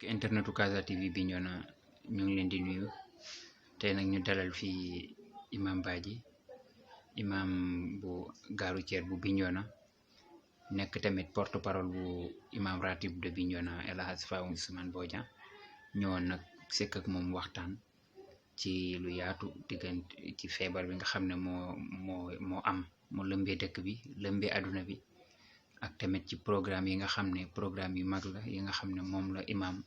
internetu Casa TV Bignona ñu ngi leen di nuyu tey nag ñu dalal fii imam Badji imam bu gare routière bu Bignona nekk tamit porte parole bu imam ratib de Bignona El Hadj Faye Ousmane Bodian ñëwoon nag sekk ak moom waxtaan ci lu yaatu diggante ci feebar bi nga xam ne moo am moo lëmbee dëkk bi lëmbee àdduna bi ak tamit ci programme yi nga xam ne programme yu mag la yi nga xam ne moom la imam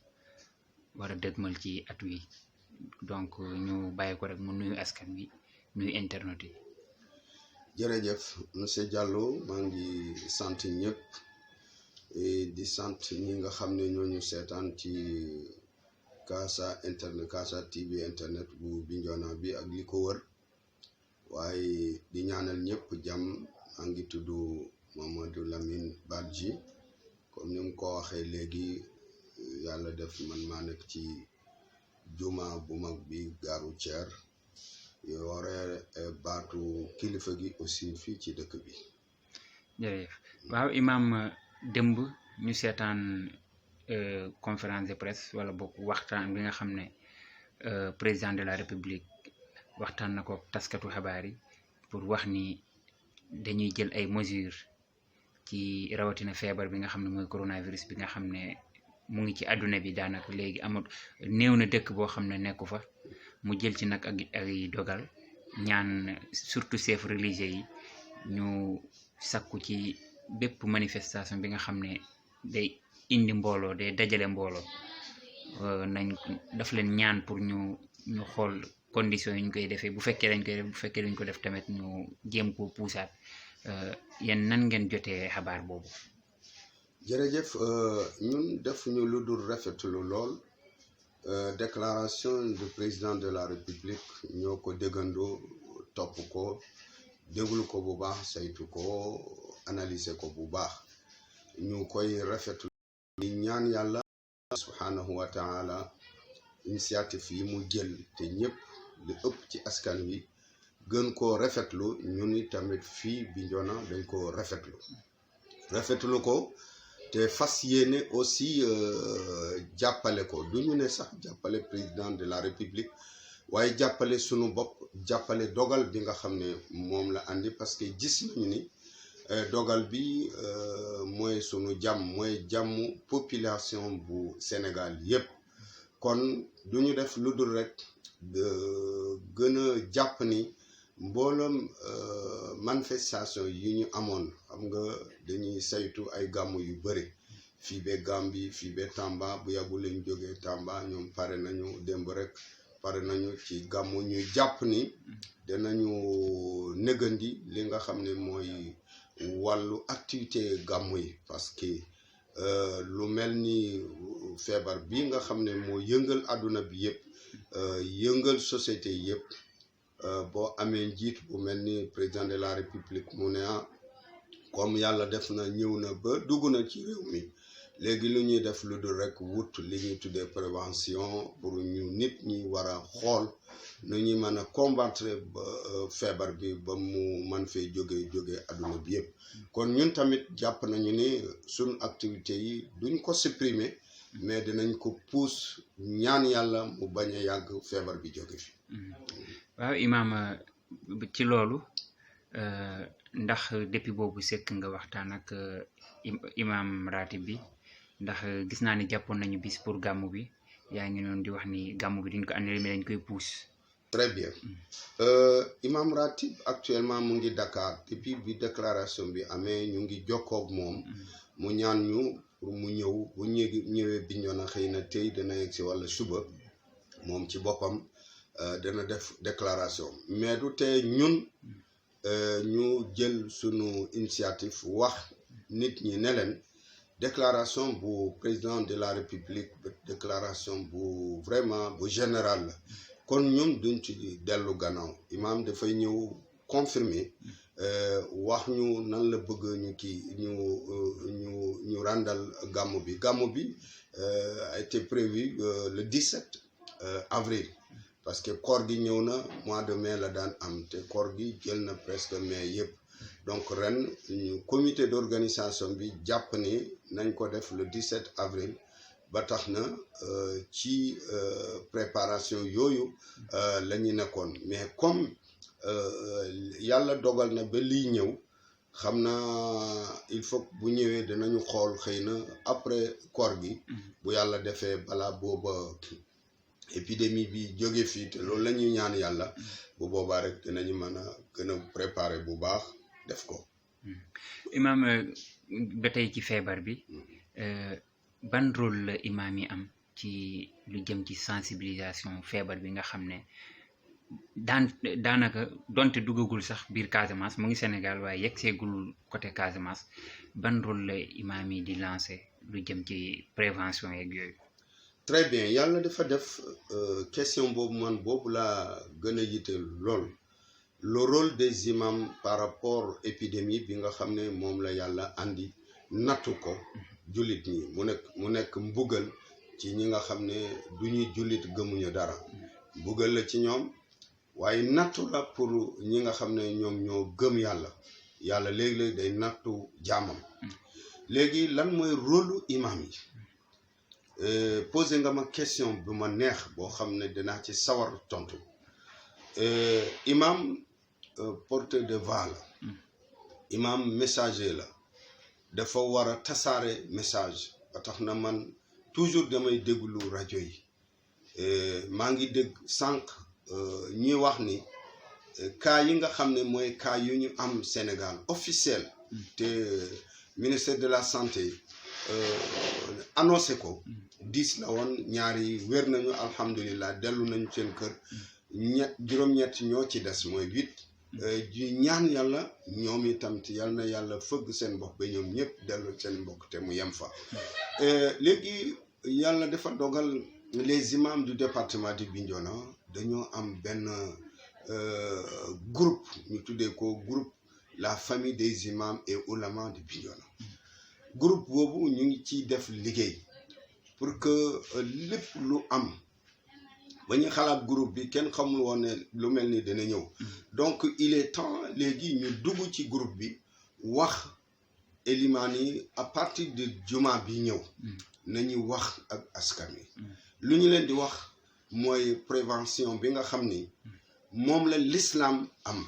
war a dëgmal ci at wi donc ñu bàyyi ko rek mu nuyu askan wi nuyu internet yi. jërëjëf monsieur Diallo maa ngi sant ñëpp di sant ñi nga xam ne ñooñu seetaan ci Casa TV internet bu Bignona bi ak li ko wër waaye di ñaanal ñëpp jàmm maa ngi tudd Mamadou Lamine Badji comme ni mu ko waxee léegi yàlla def man maa nekk ci juma bu mag bi gare routière yore baatu kilifa gi aussi fii ci dëkk bi. jërëjëf waaw imam démb ñu seetaan conférence de presse wala bokk waxtaan bi nga xam ne président de la république waxtaan na ko taskatu xabaar yi pour wax ni dañuy jël ay mesures ci rawatina feebar bi nga xam ne mooy coronavirus bi nga xam ne mu ngi ci àdduna bi daanaka léegi amul néew na dëkk boo xam ne nekku fa mu jël ci nag ak ay dogal ñaan surtout chefs religieux yi ñu sakku ci bépp manifestation bi nga xam ne day indi mbooloo day dajale mbooloo nañ daf leen ñaan pour ñu xool conditions yi ñu koy defee bu fekkee dañ koy def bu fekkee dañ ko def tamit ñu jéem koo puusaat yéen nan ngeen jotee xabaar boobu. jërëjëf ñun defuñu lu dul rafetlu lool déclaration du président de la république ñoo ko déggandoo topp ko déglu ko bu baax saytu ko analyser ko bu baax ñu koy rafetlu di ñaan yàlla subhanahu wa taala initiative yi mu jël te ñëpp li ëpp ci askan wi gën koo rafetlu ñun tamit fii Bignona dañ ko rafetlu ko te fas yéene aussi jàppale ko du ñu ne sax jàppale président de la république waaye jàppale sunu bopp jàppale dogal bi nga xam ne moom la andi parce que gis nañu ni dogal bi mooy sunu jàmm mooy jàmmu population bu Sénégal yépp kon du ñu def lu dul rek gën a jàpp ni mbooloom manifestation yi ñu amoon xam nga dañuy saytu ay gàmmu yu bëri fii ba Gambie fii ba Tamba bu yàggul lañ jógee Tamba ñoom pare nañu démb rek pare nañu ci gàmmu ñuy jàpp ni danañu négandi li nga xam ne mooy wàllu activité gàmmu yi parce que lu mel ni feebar bi nga xam ne moo yëngal àdduna bi yëpp yëngal société yëpp boo amee njiit bu mel ni président de la république mu ne comme yàlla def na ñëw na ba dugg na ci réew mi léegi lu ñuy def lu dul rek wut li ñuy tuddee prévention pour ñu nit ñi war a xool nu ñuy mën a combattre ba feebar bi ba mu man fee jógee àdduna bi yëpp kon ñun tamit jàpp nañu ni suñ activité yi duñ ko supprimer mais dinañ ko pousse ñaan yàlla mu bañ a yàgg feebar bi jóge fi. waaw imaam ci loolu ndax depuis boobu sekk nga waxtaan ak imaam ratib bi ndax gis naa ni jàppoon nañu bis pour gàmmu bi yaa ngi noonu di wax ni gàmmu bi duñ ko annulé mais dañ koy pousse. très bien imaam ratib actuellement mu ngi Dakar depuis bi déclaration bi amee ñu ngi jokkoog moom mu ñaan ñu pour mu ñëw bu ñëwee Bignona xëy na tey dana yegg si walla suba moom ci boppam dana def déclaration mais du tee ñun ñu jël sunu initiative wax nit ñi ne leen déclaration bu président de la république déclaration bu vraiment bu général la kon ñun duñ ci dellu gannaaw imam dafay ñëw confirmer wax ñu nan la bëgg ñu ràndal gàmmu bi a été prévu le 17 avril parce que koor gi ñëw na mois de mai la daan am te koor gi jël na presque mai yëpp donc ren ñu comité d'organisation bi jàpp ni nañ ko def le 17 avril ba tax na ci préparation yooyu la ñu nekkoon mais comme yàlla dogal na ba lii ñëw xam naa il faut bu ñëwee dinañu xool xëy na après koor gi bu yàlla defee balaa booba épidémie bi jóge fii te loolu la ñuy ñaan yàlla bu boobaa rek dinañu mën a gën a préparer bu baax def ko. Imam ba tey ci feebar bi ban rôle la imam yi am ci lu jëm ci sensibilisation feebar bi nga xam ne daanaka donte duggagul sax biir Casamance mu ngi Sénégal waaye yegg seegul côté Casamance ban rôle la imam yi di lancer lu jëm ci prévention yeeg yooyu. très bien yàlla dafa def question boobu man boobu laa gën a yitteel lool le rôle des imams par rapport épidémie bi nga xam ne moom la yàlla andi nattu ko jullit ñi mu nekk mbugal ci ñi nga xam ne du ñuy jullit gëmuñu dara mbugal la ci ñoom waaye nattu la pour ñi nga xam ne ñoom ñoo gëm yàlla léeg-léeg day nattu jaamam léegi lan mooy rôlu imam yi posé nga ma question bu ma neex boo xam ne dinaa ci sawar tontu imam porteur de voix la imam messager la dafa war a tasaare message ba tax na man toujours damay déglu rajo yi maa ngi dégg sànq ñuy wax ni cas yi nga xam ne mooy cas yu ñu am Sénégal officiel te ministère de la santé annoncé ko 10 la woon ñaari wér nañu alhamdulilah dellu nañu seen kër juróom-ñett ñoo ci des mooy 8 ji ñaan yàlla ñoom itam te yal na yàlla fëgg seen mbokk ba ñoom ñëpp dellu seen mbokk te mu yem fa léegi yàlla dafa dogal les imams du département de Bignona dañoo am benn groupe ñu tuddee ko groupe la famille des imams et oulémas de Bignona groupe boobu ñu ngi ciy def liggéey pour que lépp lu am ba ñu xalaat groupe bi kenn xamul woon ne lu mel ni dana ñëw donc il est temps léegi ñu dugg ci groupe bi wax élimaan yi à partir de juma bi ñëw nañu wax ak askan wi lu ñu leen di wax mooy prévention bi nga xam ni moom la l'islam am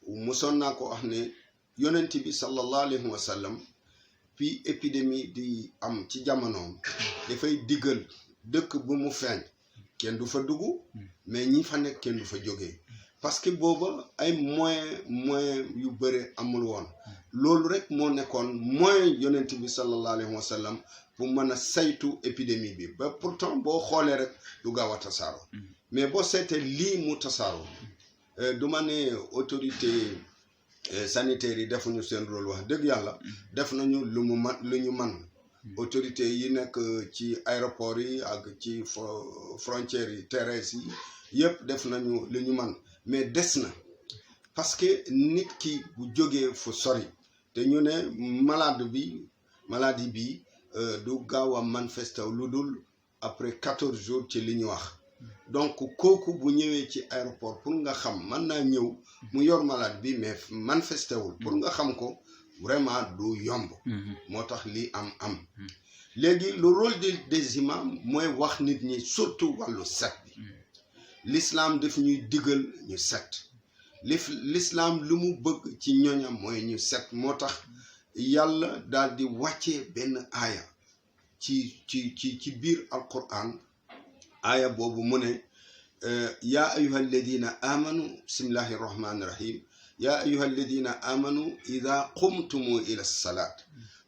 mosoon naa ko wax ne yonent bi sallallahu alayhi wa sallam puis épidémie di am ci jamonoom dafay diggal dëkk bu mu feeñ kenn du fa dugg mais ñi fa nekk kenn du fa jógee parce que booba ay moyen yu bëre amul woon loolu rek moo nekkoon moyen yonent bi sallallahu alayhi wa sallam pour mën a saytu épidémie bi ba pourtant boo xoolee rek du gaaw a tasaaroo mais boo seetee lii mu tasaaroo du ma ne autorité sanitaires yi defuñu seen rôle wax dëgg yàlla def nañu lu ñu man autorité yi nekk ci aéroport yi ak ci frontières yi terrestres yi yëpp def nañu lu ñu man mais des na parce que nit ki bu jógee fu sori te ñu ne maladie bi du gaaw a manifesté lu dul après 14 jours ci li ñu wax donc kooku bu ñëwee ci aéroport pour nga xam mën naa ñëw mu yor malade bi mais manifesté wul pour nga xam ko vraiment du yomb moo tax lii am léegi le rôle des imams mooy wax nit ñi surtout wàllu set bi l'islam daf ñuy digal ñu set l'islam lu mu bëgg ci ñoñam mooy ñu set moo tax yàlla daal di wàccee benn aaya ci biir alquran aaya boobu mu ne yaa ayuha alladina amanu bismillahi rahmani rahim yaa ayuha alladina amanu ida qumtumu ila lsalat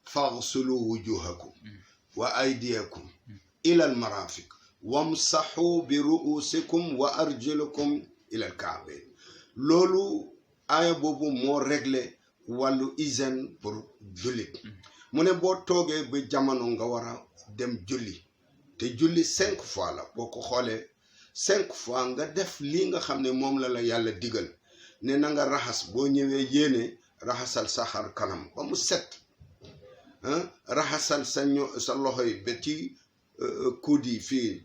faghsulu wujuhakum wa aydiyakum ila almarafiq wamsaxu bi ru'usikum wa arjulakum ila alka'bayn loolu aaya boobu moo réglé wàllu hygiène pour jullit mu ne boo toogee ba jamono nga war a dem julli te julli 5 fois la boo ko xoolee 5 fois nga def lii nga xam ne moom la yàlla digal ne na nga raxas boo ñëwee yéene raxasal sa xar kanam ba mu set raxasal sa loxo yi ba ci coude yi fii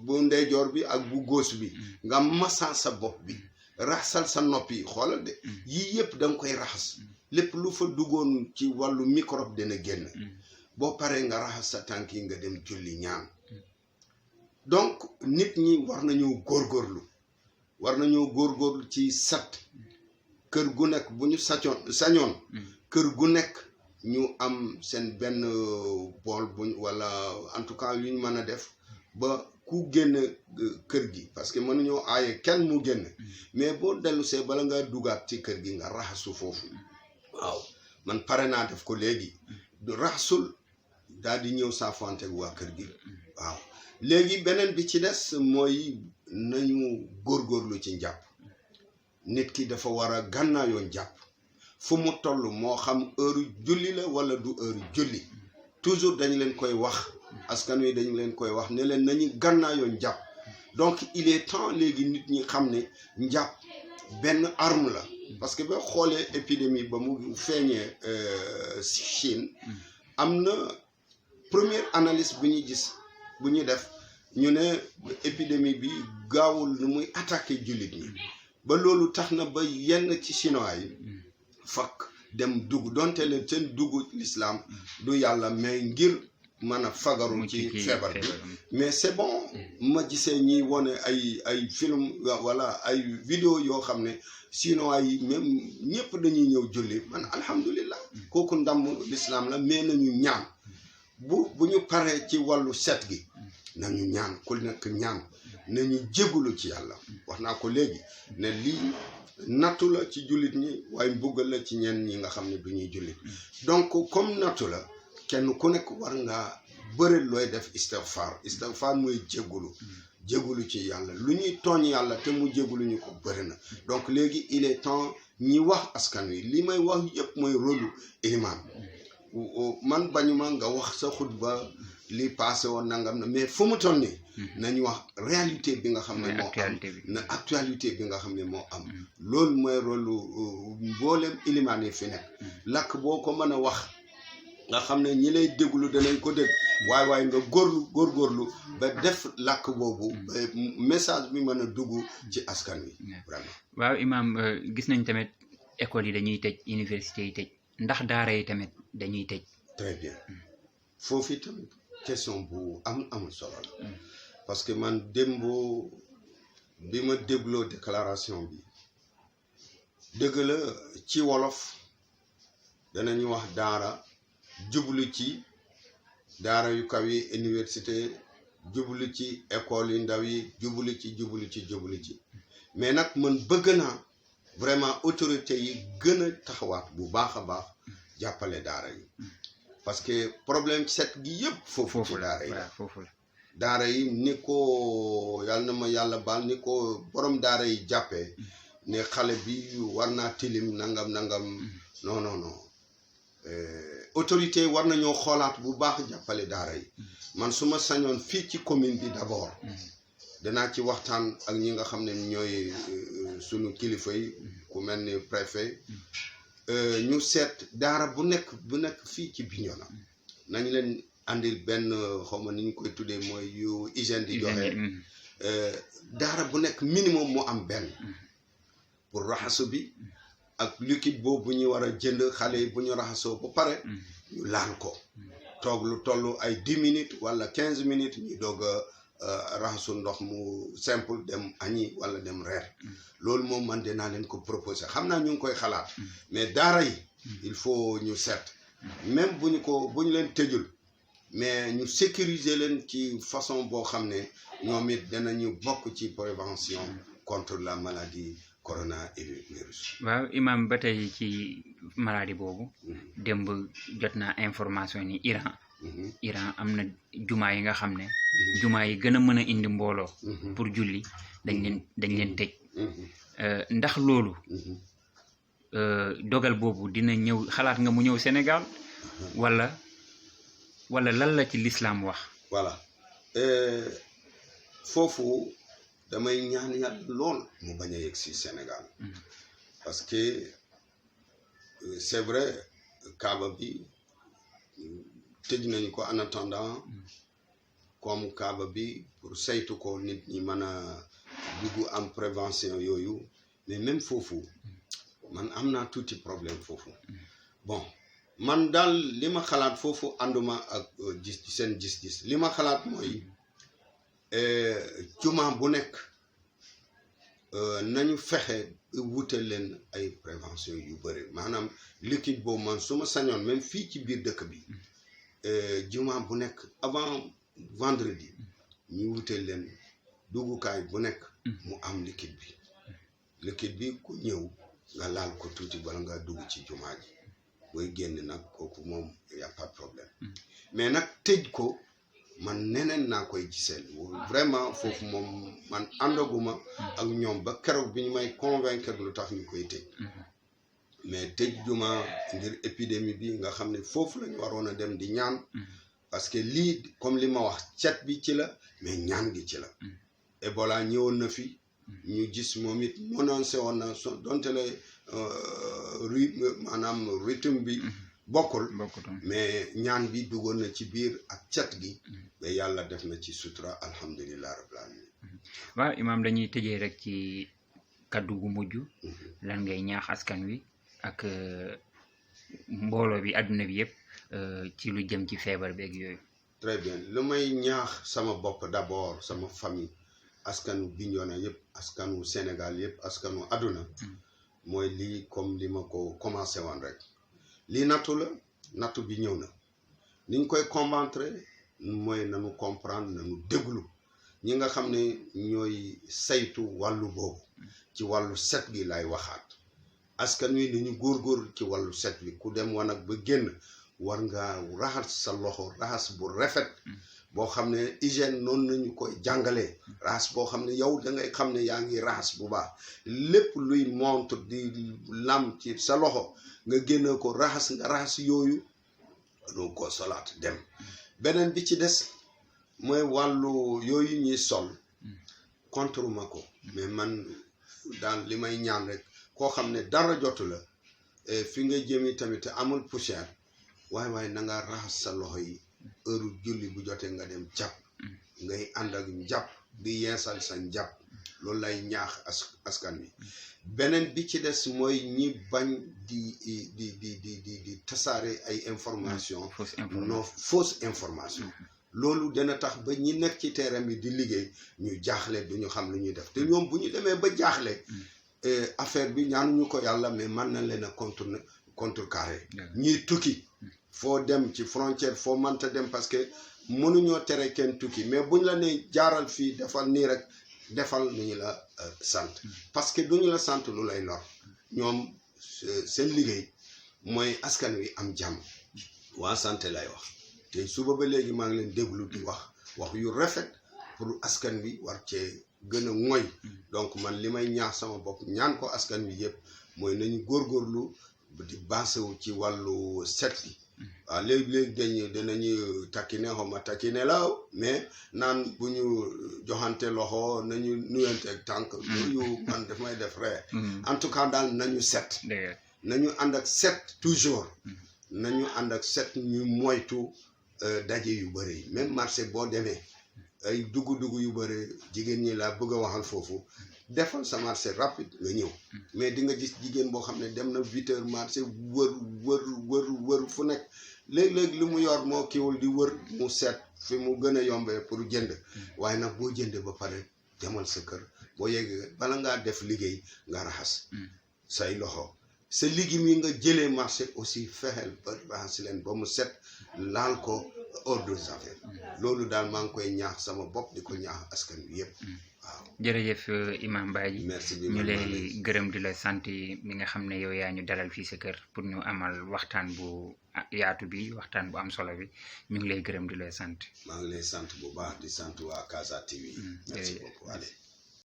bu ndeyjoor bi ak bu góos bi nga massa sa bopp bi raxasal sa nopp yi xoolal de yii yëpp da nga koy raxas lépp lu fa duggoon ci wàllu microbe dina génn boo paree nga raxas sa tànk yi nga dem julli ñaan donc nit ñi war nañoo góorgóorlu ci set kër gu nekk bu ñu sañoon kër gu nekk ñu am seen benn bool buñ wala en tout cas yu ñu mën a def ba ku génn kër gi parce que mënuñoo aaye kenn mu génn mais boo dellu see bala nga dugaat ci kër gi nga raxasu foofu waaw man pare naa def ko léegi raxasul daal di ñëw saafante ak waa kër gi waaw léegi beneen bi ci des mooy nañu góorgóorlu ci njàpp nit ki dafa war a gànnaayoo njàpp fu mu toll moo xam heure julli la wala du heure julli toujours dañ leen koy wax askan wi dañ leen koy wax ne leen nañu gànnaayoo njàpp donc il est temps léegi nit ñi xam ne njàpp benn arme la parce que ba xoolee épidémie ba mu feeñee Chine am na première analyse bu ñu gis bu ñu def ñu ne épidémie bi gaawul nu muy attaqué jullit ñi ba loolu tax na ba yenn ci chinois yi fakk dem dugg donte leen seen dugg l'islam du yàlla mais ngir mën a fagaru ci feebar bi mais c'est bon ma gisee ñi wone ay film wala ay vidéo yoo xam ne chinois yi même ñëpp dañuy ñëw julli man alhamdulillah kooku ndam l'islam la mais nañu ñaan bu ñu paree ci wàllu set gi nañu ñaan ku nekk ñaan nañu jégalu ci yàlla wax naa ko léegi ne lii nattu la ci jullit ñi waaye mbugal la ci ñenn ñi nga xam ne du ñuy jullit donc comme nattu la kenn ku nekk war nga bëri looy def istighfar mooy jégalu ci yàlla lu ñuy tooñ yàlla te mu jégalu ñu ko bëri na donc léegi il est temps ñi wax askan wi li may wax yëpp mooy rôlu ilimaan man bañuma nga wax sa xutba li passé woon nangam na mais fu mu toll nii nañu wax réalité bi nga xam ne moo am na actualité bi nga xam ne moo am loolu mooy rôle mboolem ilimaan yi fi nekk làkk boo ko mën a wax nga xam ne ñi lay déglu danañ ko dégg waaye nga góorgóorlu ba def làkk boobu ba message bi mën a dugg ci askan wi vraiment waaw imam gis nañ tamit école yi dañuy tëj université yi tëj ndax daara yi tamit dañuy tëj très bien foofu tamit question bu amul solo la parce que man démb bi ma dégloo déclaration bi dëgg la ci wolof danañu wax daara jublu ci daara yu kaw yi université jublu ci école yu ndaw yi jublu ci mais nag man bëgg naa vraiment autorité yi gën a taxawaat bu baax a baax jàppale daara yi parce que problème set gi yëpp foofu ci daara yi daara yi ni ko yàlla na ma yàlla baal ni ko borom daara yi jàppee ne xale bi war naa tilim nangam non autorité war nañoo xoolaat bu baax jàppale daara yi man su ma sañoon fii ci commune bi d'abord danaa ci waxtaan ak ñi nga xam ne ñooy sunu kilifa yi ku mel ni préfet ñu seet daara bu nekk fii ci Bignona nañ leen andil benn xawma ni ñu koy tuddee mooy yu hygiène di joxe daara bu nekk minimum mu am benn pour raxasu bi ak liquide boobu ñu war a jënd xale yi bu ñu raxasoo ba pare ñu laal ko toog lu toll ay 10 minutes wala 15 minutes ñu doog a raxasu ndox mu simple dem añi wala dem reer loolu moom man dinaa leen ko proposer xam naa ñu ngi koy xalaat mais daara yi il faut ñu seet même bu ñu leen tëjul mais ñu sécuriser leen ci façon boo xam ne ñoom it danañu bokk ci prévention contre la maladie coronavirus. waaw imam ba tey ci maladie boobu démb jot naa information ni Iran am na jumaa yi nga xam ne jumaa yi gën a mën a indi mbooloo pour julli dañ leen tëj ndax loolu dogal boobu dina ñëw xalaat nga mu ñëw Sénégal wala lan la ci l'islam wax voilà foofu damay ñaan yàlla lool mu bañ a yegg si Sénégal parce que c'est vrai Kaaba bi tëj nañu ko en attendant comme Kaaba bi pour saytu ko nit ñi mën a dugg am prévention yooyu mais même foofu man am naa tuuti problème foofu bon man daal li ma xalaat foofu ànduma ak seen gis-gis li ma xalaat mooy juma bu nekk nañu fexe wutal leen ay prévention yu bëri maanaam liquide boobu man su ma sañoon même fii ci biir dëkk bi juma bu nekk avant vendredi ñu wutal leen duggukaay bu nekk mu am liquide bi ku ñëw nga laal ko tuuti bala nga dugg ci jumaa ji booy génn nag kooku moom y a pas de problème mais nag tëj ko man neneen naa koy giseel vraiment foofu moom man àndaguma ak ñoom ba keroog bi ñu may convaincre lu tax ñu koy tëj mais tëj juma ngir épidémie bi nga xam ne foofu lañu waroon a dem di ñaan parce que lii comme li ma wax cet bi ci la mais ñaan gi ci la Ebola ñëwoon na fi ñu gis moom it menacé woon na donte la maanaam rythme bi bokkul mais ñaan bi duggoon na ci biir ak cet gi mais yàlla def na ci sutura alhamdulilah rabbil alamin waaw imaam dañuy tëjee rek ci kaddu gu mujj lan ngay ñaax askan wi ak mbooloo bi adduna bi yëpp ci lu jëm ci feebar beeg yooyu. très bien lu may ñaax sama bopp d'abord sama famille askanu Bignona yëpp askanu Sénégal yëpp askanu adduna mooy lii comme li ma ko commencé woon rek lii nattu la nattu bi ñëw na niñ koy combattre mooy nanu comprendre nanu déglu ñi nga xam ne ñooy saytu wàllu boobu ci wàllu set gi lay waxaat askan wi ni ñu góorgóorlu ci wàllu set bi ku dem wanag ba génn war nga raxas sa loxo raxas bu rafet boo xam ne hygiène noonu nañu koy jàngalee raxas boo xam ne yow da ngay xam ne yaa ngi raxas bu baax lépp luy montre di lam ci sa loxo nga génne ko raxas nga raxas yooyu doo ko solaat dem beneen bi ci des mooy wàllu yooyu ñuy sol contre ma ko mais man daal li may ñaan rek koo xam ne dara jotu la fi nga jëmi tamit amul poussière waaye na nga raxas sa loxo yi heure julli bu jotee nga dem jàpp ngay ànd ak njàpp di yeesal sa njàpp loolu lay ñaax askan wi beneen bi ci des mooy ñi bañ di tasaare ay information non fausse information loolu dana tax ba ñi nekk ci terrain bi di liggéey ñu jaaxle duñu xam lu ñuy def te ñoom bu ñu demee ba jaaxle affaire bi ñaanuñu ko yàlla mais mën na leen a contrecarrer ñiy tukki foo dem ci frontière foo mënta dem parce que mënuñoo tere kenn tukki mais buñ la ne jaaral fii defal nii rek defal nu ñu la sant parce que duñu la sant lu lay lor ñoom seen liggéey mooy askan wi am jàmm waa santé lay wax te suba ba léegi maa ngi leen déglu di wax yu rafet pour askan wi war cee gën a ngoy donc man li may ñaax sama bopp ñaan ko askan wi yëpp mooy nañu góorgóorlu di baasewu ci wàllu set gi waaw léegi-léegi danañu takkine xawma takkine la mais naan bu ñu joxante loxo nañu nuyanteeg tànk yooyu man daf may def ree en tout cas daal nañu set nañu ànd ak set toujours nañu ànd ak set ñu moytu daje yu bëri même marché boo demee ay dugg yu bëri jigéen ñi laa bëgg a waxal foofu defal sa marché rapide nga ñëw mais di nga gis jigéen boo xam ne dem na 8 heures marché wër fu nekk léeg-léeg li mu yor moo kiiwul di wër mu seet fi mu gën a yombee pour jënd waaye nag boo jëndee ba pare demal sa kër boo yeggee bala ngaa def liggéey nga raxas say loxo sa liggéey mi nga jëlee marché aussi fexeel ba raxas leen ba mu set laal ko hors de javel loolu daal maa ngi koy ñaax sama bopp di ko ñaax askan wi yëpp waaw. jërëjëf Imam Badji merci ñu lay gërëm di la sant mi nga xam ne yow yaa ñu dalal fii sa kër pour ñu amal waxtaan bu yaatu bi waxtaan bu am solo bi ñu ngi lay gërëm di la sant. maa ngi lay sant bu baax di sant waa Casa TV. merci beaucoup allez.